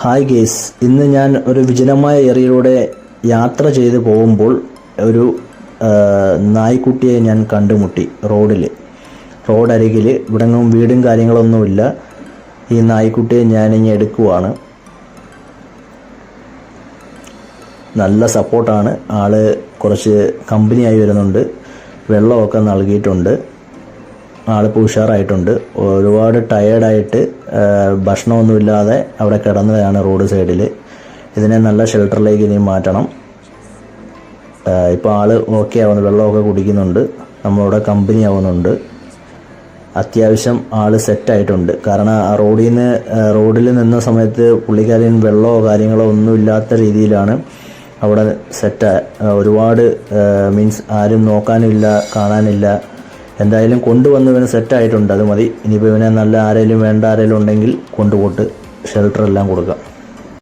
Hi guys, ഇന്ന് ഞാൻ ഒരു വിജനമായ ഏരിയയിലൂടെ യാത്ര ചെയ്ത് പോകുമ്പോൾ ഒരു നായ്ക്കുട്ടിയെ ഞാൻ കണ്ടുമുട്ടി. റോഡരികിൽ ഇവിടെങ്ങും വീടും കാര്യങ്ങളൊന്നുമില്ല. ഈ നായ്ക്കുട്ടിയെ ഞാനിങ്ങനെ എടുക്കുവാണ്. നല്ല സപ്പോർട്ടാണ്. ആള് കുറച്ച് കമ്പനിയായി വരുന്നുണ്ട്. വെള്ളമൊക്കെ നൽകിയിട്ടുണ്ട്. ആളിപ്പോൾ ഉഷാറായിട്ടുണ്ട്. ഒരുപാട് ടയേർഡായിട്ട് ഭക്ഷണമൊന്നുമില്ലാതെ അവിടെ കിടന്നതാണ് റോഡ് സൈഡിൽ. ഇതിനെ നല്ല ഷെൽട്ടറിലേക്ക് ഇനി മാറ്റണം. ഇപ്പോൾ ആൾ ഓക്കെ ആവുന്നു, വെള്ളമൊക്കെ കുടിക്കുന്നുണ്ട്, നമ്മളവിടെ കമ്പനി ആവുന്നുണ്ട്. അത്യാവശ്യം ആൾ സെറ്റായിട്ടുണ്ട്. കാരണം ആ റോഡിൽ നിന്ന സമയത്ത് പുള്ളിക്കാരൻ വെള്ളമോ കാര്യങ്ങളോ ഒന്നുമില്ലാത്ത രീതിയിലാണ് അവിടെ ഒരുപാട് മീൻസ് ആരും നോക്കാനില്ല, കാണാനില്ല. എന്തായാലും കൊണ്ടുവന്ന് ഇവന് സെറ്റായിട്ടുണ്ട്, അത് മതി. ഇനിയിപ്പോൾ ഇവനെ നല്ല ആരെങ്കിലും ഉണ്ടെങ്കിൽ കൊണ്ടുപോട്ട് ഷെൽട്ടറെല്ലാം കൊടുക്കാം.